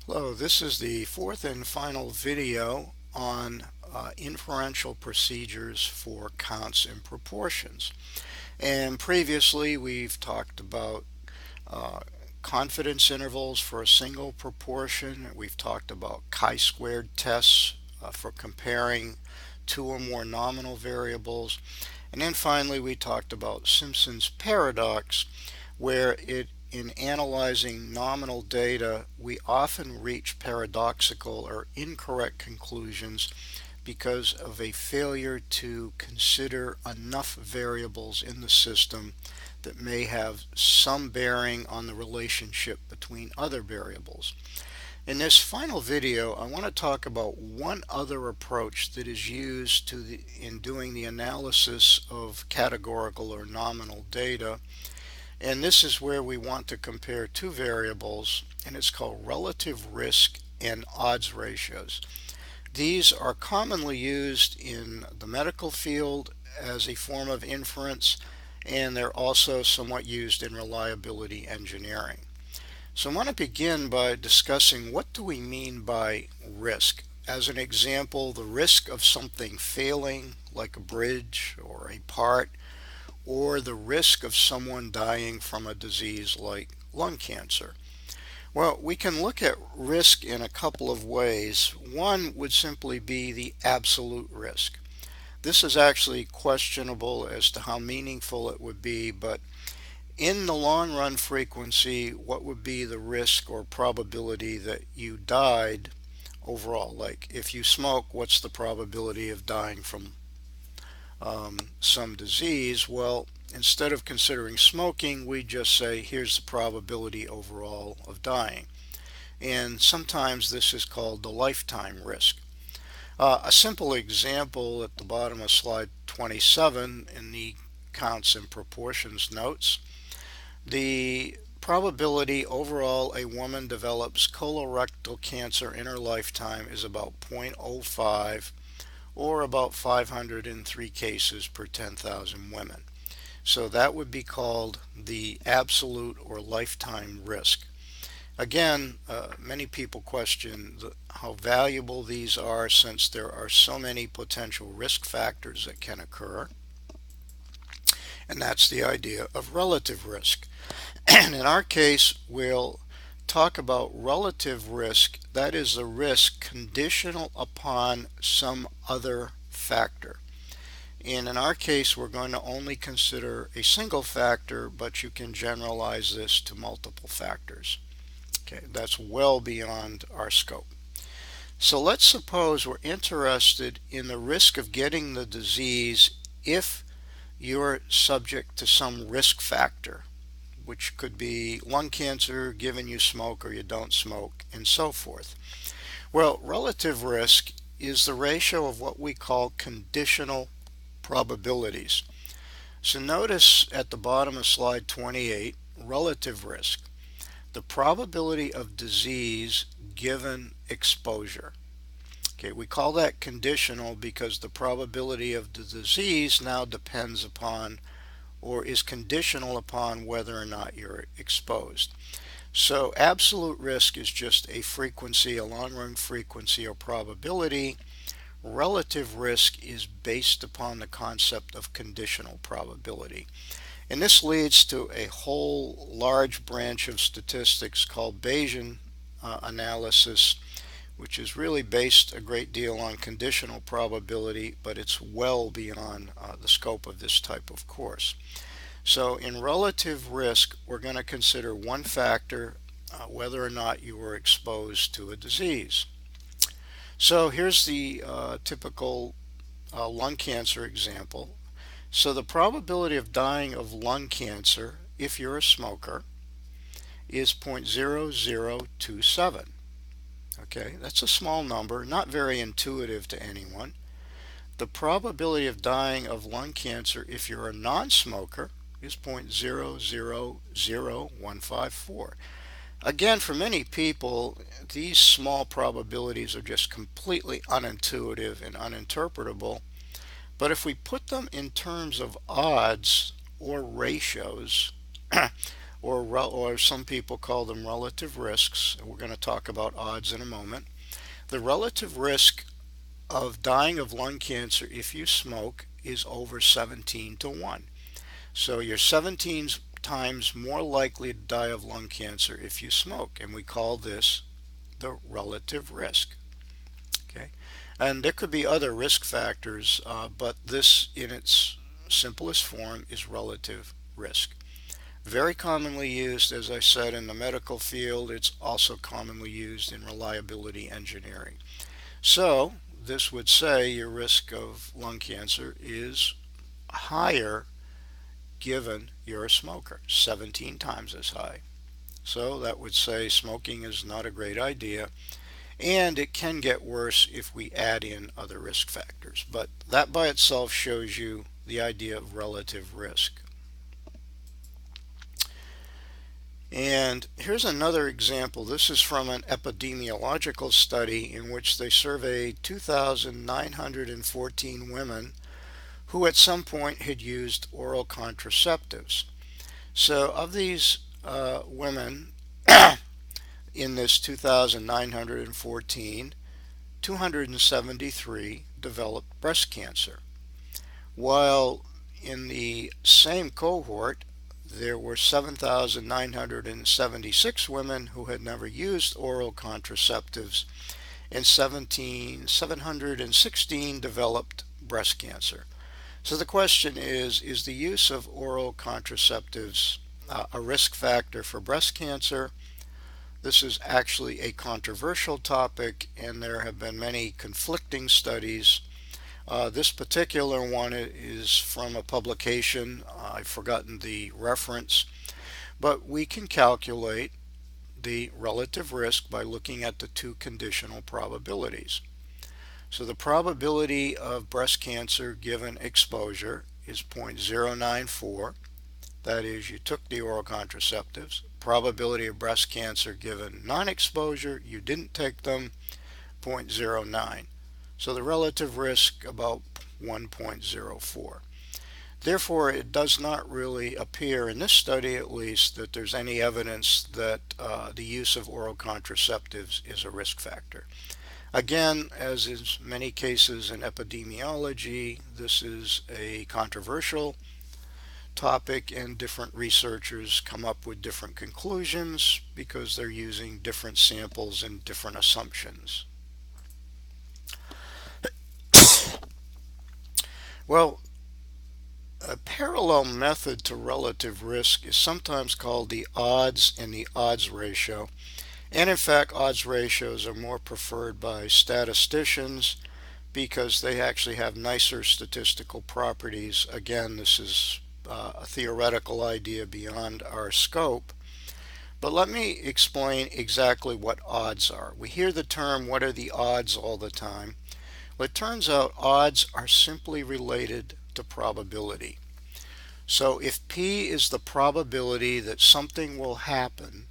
Hello, this is the fourth and final video on inferential procedures for counts and proportions. And previously we've talked about uh, confidence intervals for a single proportion. We've talked about chi-squared tests for comparing two or more nominal variables. And then finally we talked about Simpson's paradox, where in analyzing nominal data, we often reach paradoxical or incorrect conclusions because of a failure to consider enough variables in the system that may have some bearing on the relationship between other variables. In this final video, I want to talk about one other approach that is used in doing the analysis of categorical or nominal data, and this is where we want to compare two variables, and it's called relative risk and odds ratios. These are commonly used in the medical field as a form of inference, and they're also somewhat used in reliability engineering. So I want to begin by discussing what do we mean by risk. As an example, the risk of something failing, like a bridge or a part, or the risk of someone dying from a disease like lung cancer. Well, we can look at risk in a couple of ways. One would simply be the absolute risk. This is actually questionable as to how meaningful it would be, but in the long run frequency, what would be the risk or probability that you died overall? Like if you smoke, what's the probability of dying from some disease? Well, instead of considering smoking, we just say here's the probability overall of dying. And sometimes this is called the lifetime risk. A simple example at the bottom of slide 27 in the counts and proportions notes, the probability overall a woman develops colorectal cancer in her lifetime is about 0.05, or about 503 cases per 10,000 women. So that would be called the absolute or lifetime risk. Again, many people question how valuable these are since there are so many potential risk factors that can occur. And that's the idea of relative risk. And in our case, we'll talk about relative risk. That is the risk conditional upon some other factor. And in our case, we're going to only consider a single factor, but you can generalize this to multiple factors. Okay, that's well beyond our scope. So let's suppose we're interested in the risk of getting the disease if you're subject to some risk factor, which could be lung cancer given you smoke or you don't smoke, and so forth. Well, relative risk is the ratio of what we call conditional probabilities. So notice at the bottom of slide 28, relative risk, the probability of disease given exposure. Okay, we call that conditional because the probability of the disease now depends upon or is conditional upon whether or not you're exposed. So absolute risk is just a frequency, a long-run frequency or probability. Relative risk is based upon the concept of conditional probability. And this leads to a whole large branch of statistics called Bayesian analysis, which is really based a great deal on conditional probability, but it's well beyond the scope of this type of course. So in relative risk, we're going to consider one factor, whether or not you were exposed to a disease. So here's the typical lung cancer example. So the probability of dying of lung cancer, if you're a smoker, is 0.0027. Okay, that's a small number, not very intuitive to anyone. The probability of dying of lung cancer if you're a non-smoker is 0.000154. Again, for many people, these small probabilities are just completely unintuitive and uninterpretable. But if we put them in terms of odds or ratios, or some people call them relative risks. We're going to talk about odds in a moment. The relative risk of dying of lung cancer if you smoke is over 17 to 1. So you're 17 times more likely to die of lung cancer if you smoke, and we call this the relative risk. Okay, and there could be other risk factors, but this in its simplest form is relative risk. Very commonly used, as I said, in the medical field. It's also commonly used in reliability engineering. So this would say your risk of lung cancer is higher given you're a smoker, 17 times as high. So that would say smoking is not a great idea, and it can get worse if we add in other risk factors. But that by itself shows you the idea of relative risk. And here's another example. This is from an epidemiological study in which they surveyed 2,914 women who at some point had used oral contraceptives. So of these women in this 2,914, 273 developed breast cancer, while in the same cohort there were 7,976 women who had never used oral contraceptives, and 716 developed breast cancer. So the question is the use of oral contraceptives a risk factor for breast cancer? This is actually a controversial topic, and there have been many conflicting studies. This particular one is from a publication. I've forgotten the reference, but we can calculate the relative risk by looking at the two conditional probabilities. So the probability of breast cancer given exposure is 0.094. That is, you took the oral contraceptives. Probability of breast cancer given non-exposure, you didn't take them, 0.09. So the relative risk about 1.04. Therefore, it does not really appear, in this study at least, that there's any evidence that the use of oral contraceptives is a risk factor. Again, as in many cases in epidemiology, this is a controversial topic, and different researchers come up with different conclusions because they're using different samples and different assumptions. Well, a parallel method to relative risk is sometimes called the odds and the odds ratio. And in fact, odds ratios are more preferred by statisticians because they actually have nicer statistical properties. Again, this is a theoretical idea beyond our scope. But let me explain exactly what odds are. We hear the term, what are the odds, all the time. Well, it turns out odds are simply related to probability. So if P is the probability that something will happen,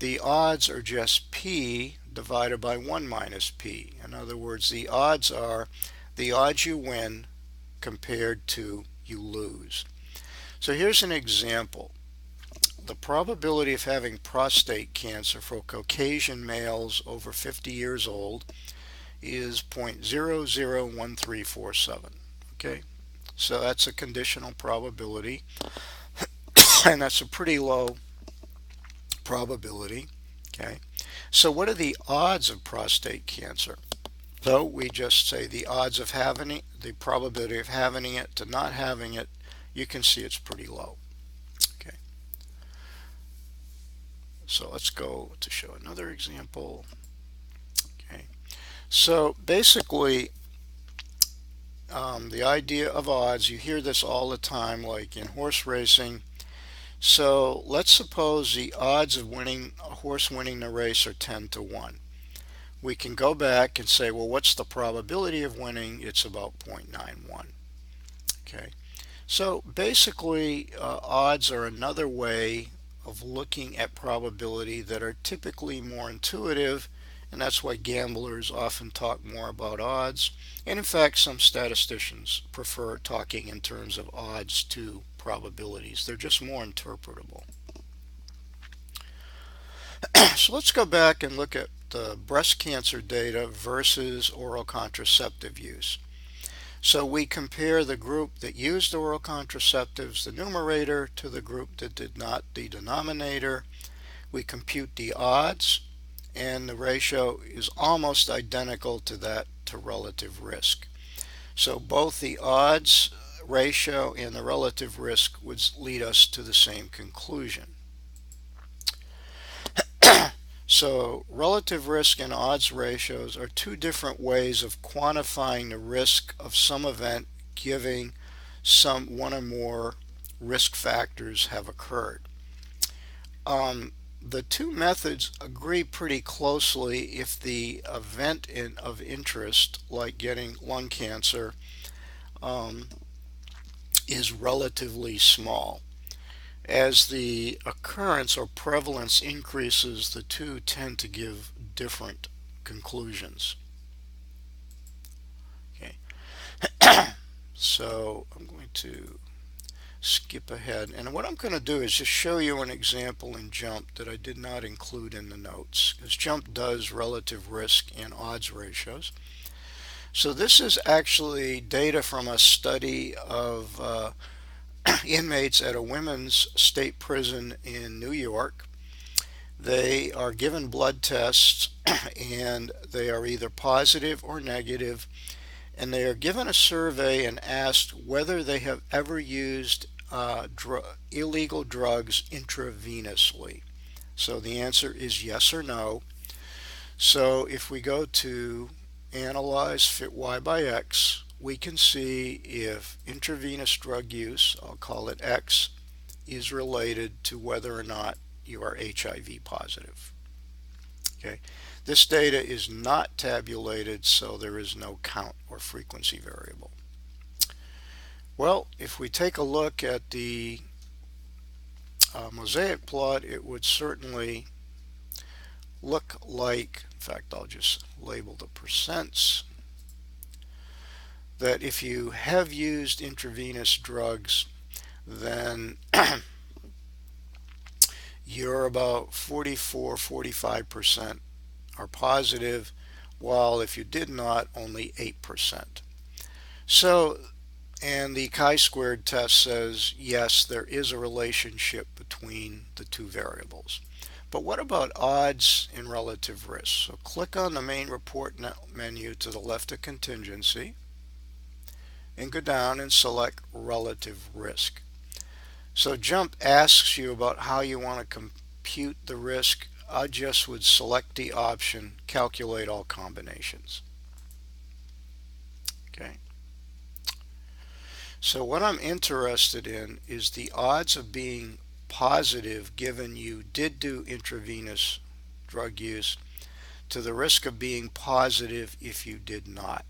the odds are just P divided by 1 minus P. In other words, the odds are the odds you win compared to you lose. So here's an example. The probability of having prostate cancer for Caucasian males over 50 years old is 0.001347. Okay, so that's a conditional probability, and that's a pretty low probability. Okay, so what are the odds of prostate cancer? So we just say the odds of having it, the probability of having it to not having it, you can see it's pretty low. Okay, so let's go to show another example. Okay, so basically the idea of odds, you hear this all the time, like in horse racing. So let's suppose the odds of winning a horse winning the race are 10 to 1. We can go back and say, well, what's the probability of winning? It's about 0.91. Okay, so basically odds are another way of looking at probability that are typically more intuitive, and that's why gamblers often talk more about odds. And in fact, some statisticians prefer talking in terms of odds to probabilities. They're just more interpretable. So let's go back and look at the breast cancer data versus oral contraceptive use. So we compare the group that used oral contraceptives, the numerator, to the group that did not, the denominator. We compute the odds, and the ratio is almost identical to that to relative risk. So both the odds ratio and the relative risk would lead us to the same conclusion. So relative risk and odds ratios are two different ways of quantifying the risk of some event giving some one or more risk factors have occurred. The two methods agree pretty closely if the event of interest, like getting lung cancer, um, is relatively small. As the occurrence or prevalence increases, the two tend to give different conclusions. Okay, so I'm going to skip ahead, and what I'm going to do is just show you an example in JUMP that I did not include in the notes, because JUMP does relative risk and odds ratios. So this is actually data from a study of inmates at a women's state prison in New York. They are given blood tests and they are either positive or negative, and they are given a survey and asked whether they have ever used illegal drugs intravenously. So the answer is yes or no. So if we go to analyze fit y by x, we can see if intravenous drug use, I'll call it X, is related to whether or not you are HIV positive. Okay, this data is not tabulated, so there is no count or frequency variable. Well, if we take a look at the mosaic plot, it would certainly look like, in fact, I'll just label the percents, that if you have used intravenous drugs, then you're about 44-45% are positive, while if you did not, only 8%. So, and the chi-squared test says, yes, there is a relationship between the two variables. But what about odds and relative risk? So click on the main report menu to the left of contingency and go down and select relative risk. So JUMP asks you about how you want to compute the risk. I just would select the option calculate all combinations. Okay. So what I'm interested in is the odds of being positive given you did do intravenous drug use to the risk of being positive if you did not.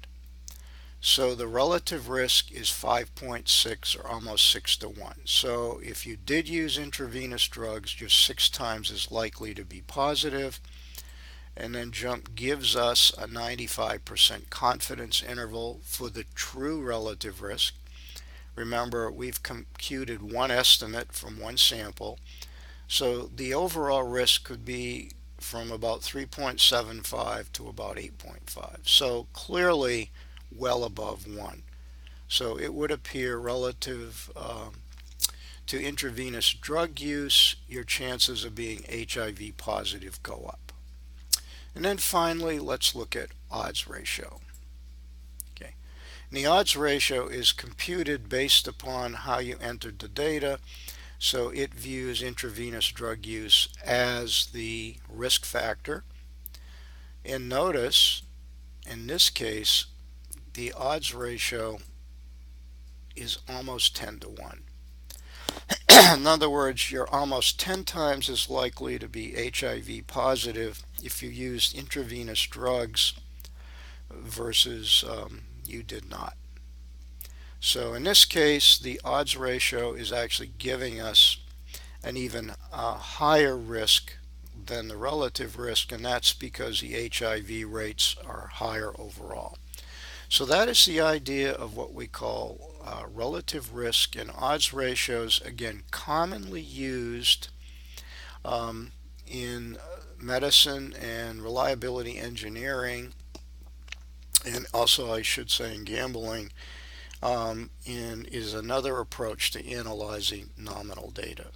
So the relative risk is 5.6 or almost 6 to 1. So if you did use intravenous drugs, you're 6 times as likely to be positive. And then JUMP gives us a 95% confidence interval for the true relative risk. Remember, we've computed one estimate from one sample. So the overall risk could be from about 3.75 to about 8.5. So clearly well above 1. So it would appear relative to intravenous drug use, your chances of being HIV positive go up. And then finally, let's look at odds ratio. Okay. And the odds ratio is computed based upon how you entered the data. So it views intravenous drug use as the risk factor. And notice, in this case, the odds ratio is almost 10 to 1. In other words, you're almost 10 times as likely to be HIV positive if you used intravenous drugs versus you did not. So in this case, the odds ratio is actually giving us an even higher risk than the relative risk, and that's because the HIV rates are higher overall. So that is the idea of what we call relative risk and odds ratios, again, commonly used in medicine and reliability engineering, and also I should say in gambling, is another approach to analyzing nominal data.